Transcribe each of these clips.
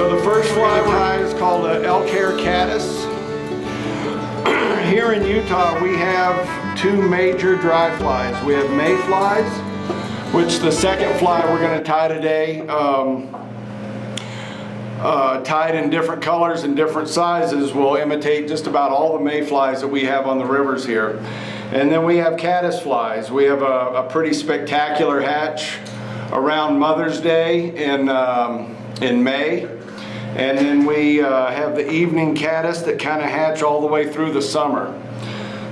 So the first fly tie is called an Elk Hair Caddis. Here in Utah we have two major dry flies. We have mayflies, which the second fly we're going to tie today, tied in different colors and different sizes, will imitate just about all the mayflies that we have on the rivers here. And then we have caddis flies. We have a pretty spectacular hatch around Mother's Day in May. And then we have the evening caddis that kind of hatch all the way through the summer.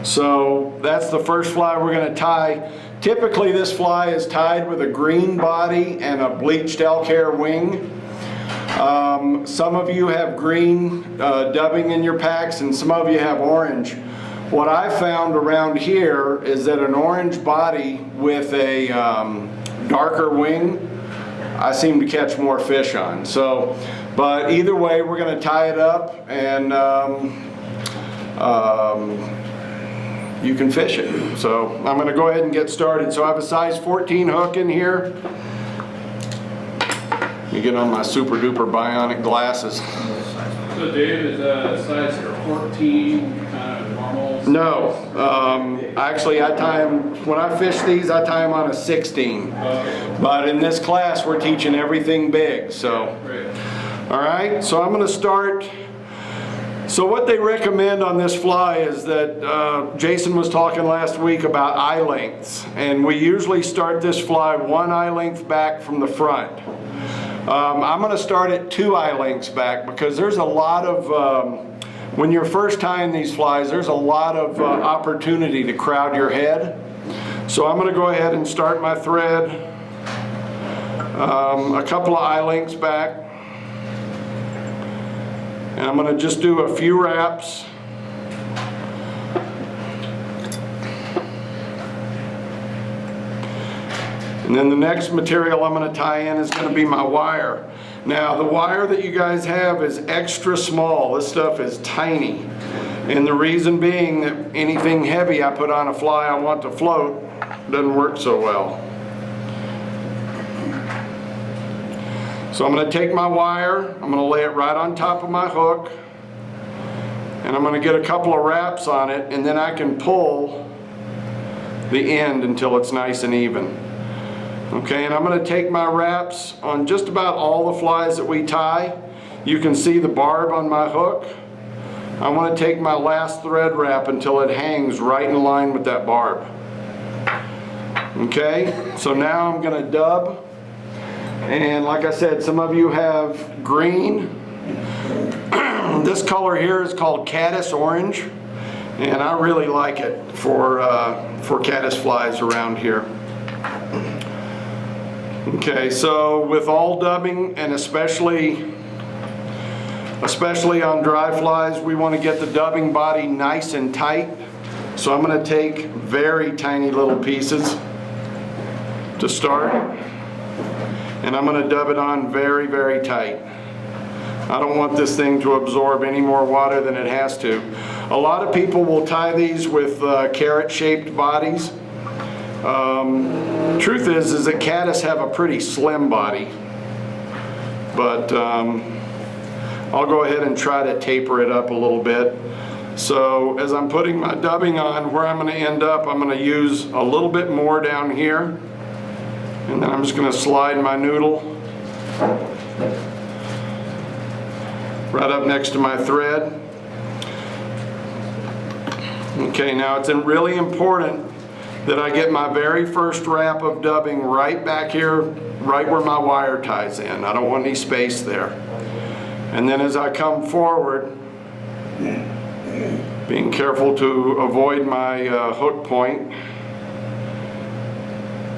So that's the first fly we're going to tie. Typically this fly is tied with a green body and a bleached elk hair wing. Some of you have green dubbing in your packs and some of you have orange. What I found around here is that an orange body with a darker wing, I seem to catch more fish on. So, but either way, we're going to tie it up and you can fish it. So I'm going to go ahead and get started. So I have a size 14 hook in here. Let me get on my super duper bionic glasses. So Dave, is size 14 normal? No, actually I tie them, when I fish these, I tie them on a 16. But in this class, we're teaching everything big, so. All right, so I'm going to start. So what they recommend on this fly is that, Jason was talking last week about eye lengths, and we usually start this fly 1 eye length back from the front. I'm going to start at 2 eye lengths back because there's a lot of, when you're first tying these flies, there's a lot of opportunity to crowd your head. So I'm going to go ahead and start my thread a couple of eye lengths back. And I'm going to just do a few wraps. And then the next material I'm going to tie in is going to be my wire. Now the wire that you guys have is extra small. This stuff is tiny. And the reason being that anything heavy I put on a fly I want to float doesn't work so well. So I'm going to take my wire, I'm going to lay it right on top of my hook, and I'm going to get a couple of wraps on it, and then I can pull the end until it's nice and even. Okay, and I'm going to take my wraps on just about all the flies that we tie. You can see the barb on my hook. I want to take my last thread wrap until it hangs right in line with that barb. Okay, so now I'm going to dub. And like I said, some of you have green. This color here is called caddis orange, and I really like it for caddis flies around here. Okay, so with all dubbing, and especially on dry flies, we want to get the dubbing body nice and tight. So I'm going to take very tiny little pieces to start. And I'm going to dub it on very, very tight. I don't want this thing to absorb any more water than it has to. A lot of people will tie these with carrot-shaped bodies. Truth is that caddis have a pretty slim body. But I'll go ahead and try to taper it up a little bit. So as I'm putting my dubbing on, where I'm going to end up, I'm going to use a little bit more down here. And then I'm just going to slide my noodle right up next to my thread. Okay, now it's really important that I get my very first wrap of dubbing right back here, right where my wire ties in. I don't want any space there. And then as I come forward, being careful to avoid my hook point,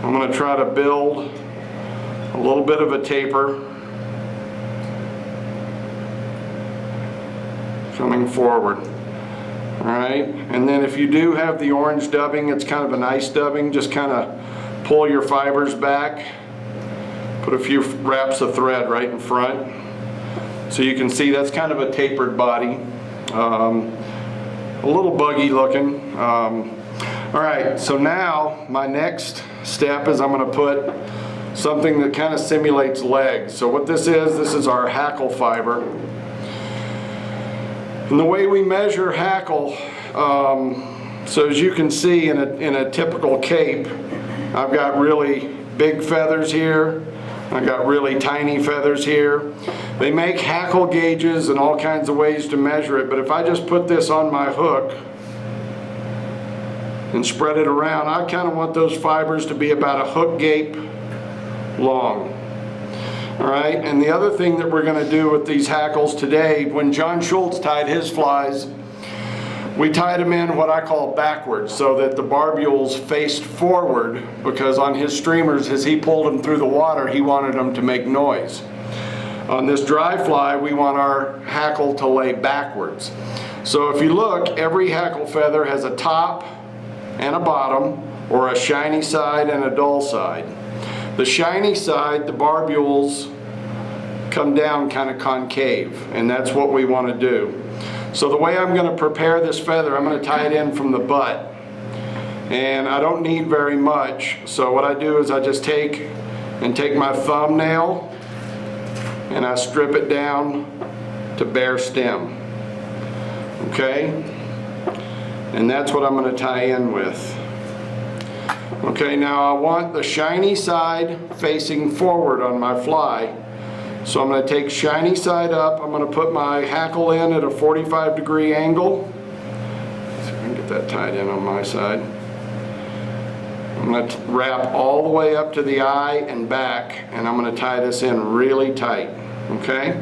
I'm going to try to build a little bit of a taper coming forward. All right, and then if you do have the orange dubbing, it's kind of a nice dubbing, just kind of pull your fibers back, put a few wraps of thread right in front. So you can see that's kind of a tapered body, a little buggy looking. All right, so now my next step is I'm going to put something that kind of simulates legs. So what this is our hackle fiber. And the way we measure hackle, so as you can see in a typical cape, I've got really big feathers here, I've got really tiny feathers here. They make hackle gauges and all kinds of ways to measure it, but if I just put this on my hook and spread it around, I kind of want those fibers to be about a hook gape long. All right, and the other thing that we're going to do with these hackles today, when John Schultz tied his flies, we tied them in what I call backwards, so that the barbules faced forward, because on his streamers, as he pulled them through the water, he wanted them to make noise. On this dry fly, we want our hackle to lay backwards. So if you look, every hackle feather has a top and a bottom, or a shiny side and a dull side. The shiny side, the barbules come down kind of concave, and that's what we want to do. So the way I'm going to prepare this feather, I'm going to tie it in from the butt. And I don't need very much, so what I do is I just take my thumbnail and I strip it down to bare stem. Okay? And that's what I'm going to tie in with. Okay, now I want the shiny side facing forward on my fly. So I'm going to take shiny side up, I'm going to put my hackle in at a 45-degree angle. Let's see if I can get that tied in on my side. I'm going to wrap all the way up to the eye and back, and I'm going to tie this in really tight, okay?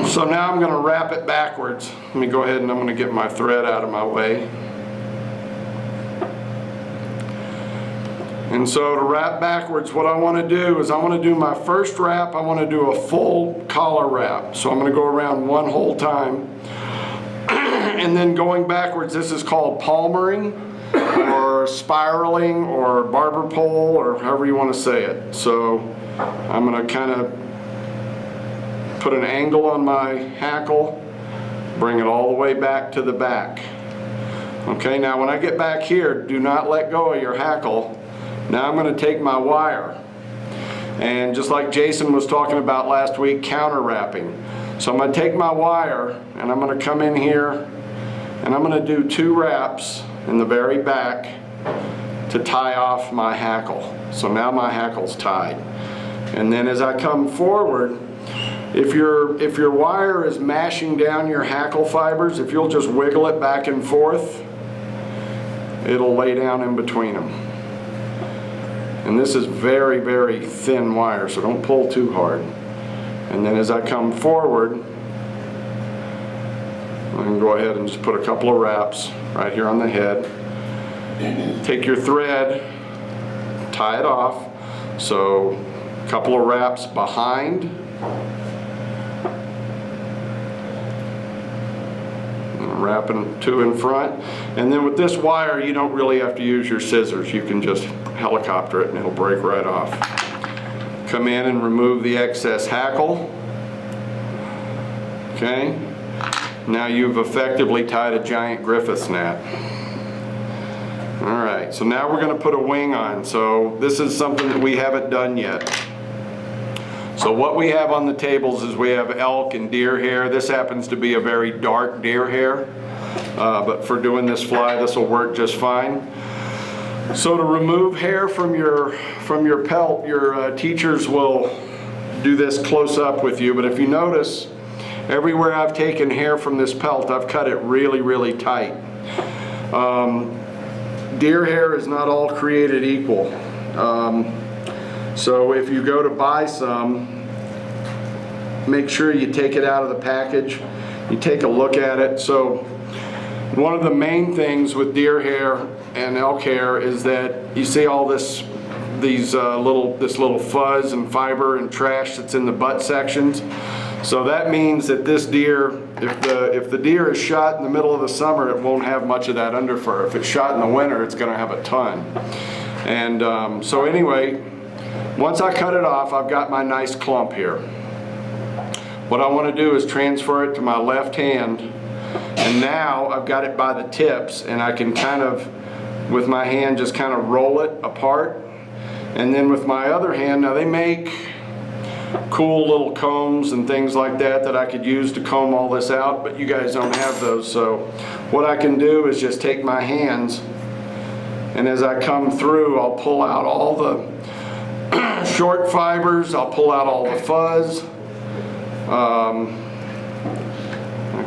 So now I'm going to wrap it backwards. Let me go ahead and I'm going to get my thread out of my way. And so to wrap backwards, what I want to do is I want to do my first wrap, I want to do a full collar wrap. So I'm going to go around one whole time. And then going backwards, this is called palmering or spiraling or barber pole or however you want to say it. So I'm going to kind of put an angle on my hackle, bring it all the way back to the back. Okay, now when I get back here, do not let go of your hackle. Now I'm going to take my wire, and just like Jason was talking about last week, counter wrapping. So I'm going to take my wire and I'm going to come in here and I'm going to do 2 wraps in the very back to tie off my hackle. So now my hackle's tied. And then as I come forward, if your wire is mashing down your hackle fibers, if you'll just wiggle it back and forth, it'll lay down in between them. And this is very, very thin wire, so don't pull too hard. And then as I come forward, I can go ahead and just put a couple of wraps right here on the head. Take your thread, tie it off. So a couple of wraps behind. And wrapping 2 in front. And then with this wire, you don't really have to use your scissors. You can just helicopter it and it'll break right off. Come in and remove the excess hackle. Okay. Now you've effectively tied a giant Griffith's gnat. All right, so now we're going to put a wing on. So this is something that we haven't done yet. So what we have on the tables is we have elk and deer hair. This happens to be a very dark deer hair, but for doing this fly, this will work just fine. So to remove hair from your pelt, your teachers will do this close up with you, but if you notice, everywhere I've taken hair from this pelt, I've cut it really, really tight. Deer hair is not all created equal. So if you go to buy some, make sure you take it out of the package, you take a look at it. So one of the main things with deer hair and elk hair is that you see all this little fuzz and fiber and trash that's in the butt sections. So that means that this deer, if the deer is shot in the middle of the summer, it won't have much of that underfur. If it's shot in the winter, it's going to have a ton. And so anyway, once I cut it off, I've got my nice clump here. What I want to do is transfer it to my left hand, and now I've got it by the tips, and I can kind of, with my hand, just kind of roll it apart. And then with my other hand, now they make cool little combs and things like that I could use to comb all this out, but you guys don't have those. So what I can do is just take my hands, and as I come through, I'll pull out all the short fibers, I'll pull out all the fuzz. I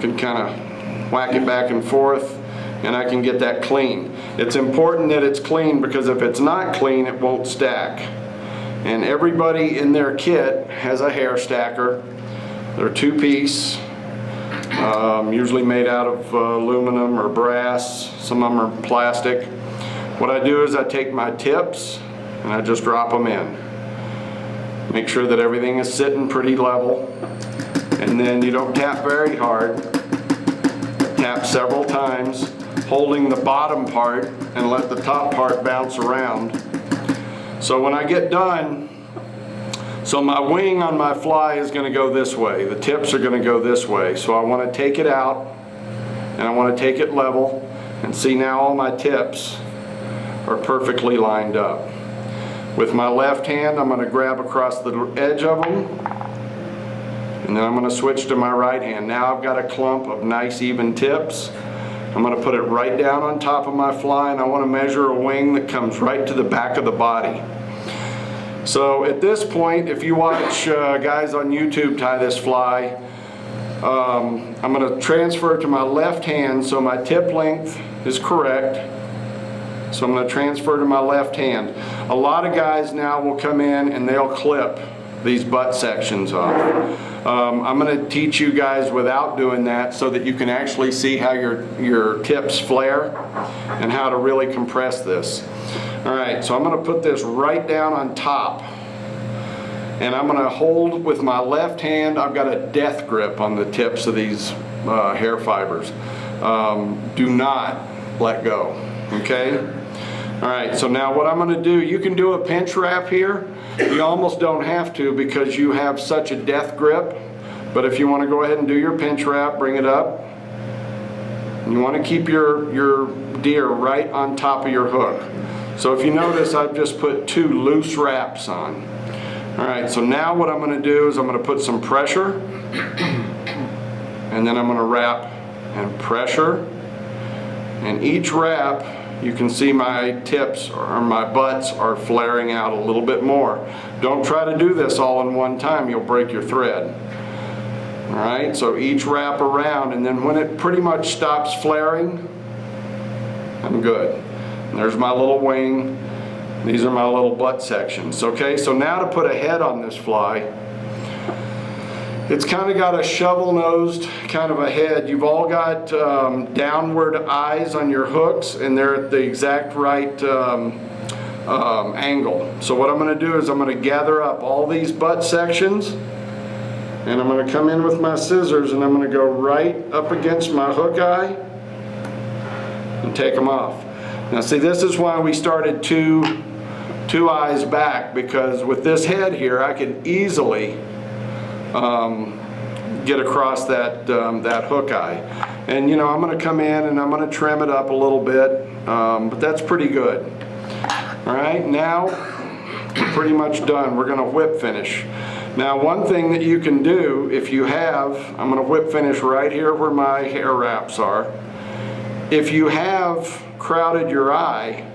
can kind of whack it back and forth, and I can get that clean. It's important that it's clean, because if it's not clean, it won't stack. And everybody in their kit has a hair stacker. They're 2-piece, usually made out of aluminum or brass. Some of them are plastic. What I do is I take my tips and I just drop them in. Make sure that everything is sitting pretty level. And then you don't tap very hard. Tap several times, holding the bottom part, and let the top part bounce around. So when I get done, so my wing on my fly is going to go this way. The tips are going to go this way. So I want to take it out, and I want to take it level, and see now all my tips are perfectly lined up. With my left hand, I'm going to grab across the edge of them, and then I'm going to switch to my right hand. Now I've got a clump of nice even tips. I'm going to put it right down on top of my fly, and I want to measure a wing that comes right to the back of the body. So at this point, if you watch guys on YouTube tie this fly, I'm going to transfer to my left hand so my tip length is correct. So I'm going to transfer to my left hand. A lot of guys now will come in and they'll clip these butt sections off. I'm going to teach you guys without doing that, so that you can actually see how your tips flare and how to really compress this. All right, so I'm going to put this right down on top, and I'm going to hold with my left hand. I've got a death grip on the tips of these hair fibers. Do not let go, okay? All right, so now what I'm going to do, you can do a pinch wrap here. You almost don't have to, because you have such a death grip. But if you want to go ahead and do your pinch wrap, bring it up. And you want to keep your deer right on top of your hook. So if you notice, I've just put 2 loose wraps on. All right, so now what I'm going to do is I'm going to put some pressure, and then I'm going to wrap and pressure. And each wrap, you can see my tips or my butts are flaring out a little bit more. Don't try to do this all in one time, you'll break your thread. All right, so each wrap around, and then when it pretty much stops flaring, I'm good. And there's my little wing. These are my little butt sections. Okay, so now to put a head on this fly, it's kind of got a shovel-nosed kind of a head. You've all got downward eyes on your hooks, and they're at the exact right angle. So what I'm going to do is I'm going to gather up all these butt sections, and I'm going to come in with my scissors, and I'm going to go right up against my hook eye and take them off. Now see, this is why we started two eyes back, because with this head here I can easily get across that hook eye. And you know, I'm going to come in and I'm going to trim it up a little bit, but that's pretty good. All right, now we're pretty much done. We're going to whip finish. Now one thing that you can do, if you have, I'm going to whip finish right here where my hair wraps are. If you have crowded your eye,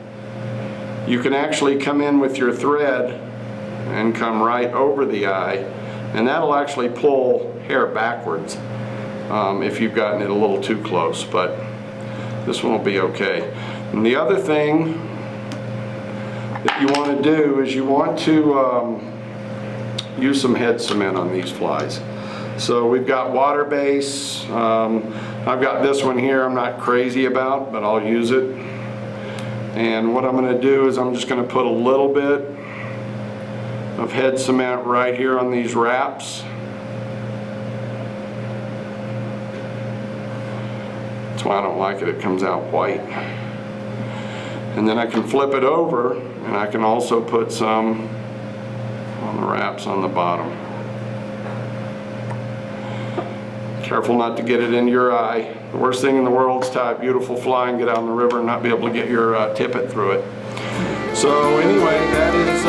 you can actually come in with your thread and come right over the eye, and that'll actually pull hair backwards if you've gotten it a little too close, but this one will be okay. And the other thing that you want to do is you want to use some head cement on these flies. So we've got water base. I've got this one here I'm not crazy about, but I'll use it. And what I'm going to do is I'm just going to put a little bit of head cement right here on these wraps. That's why I don't like it. It comes out white. And then I can flip it over, and I can also put some on the wraps on the bottom. Careful not to get it into your eye. The worst thing in the world is tie a beautiful fly and get out in the river and not be able to get your tippet through it. So anyway, that is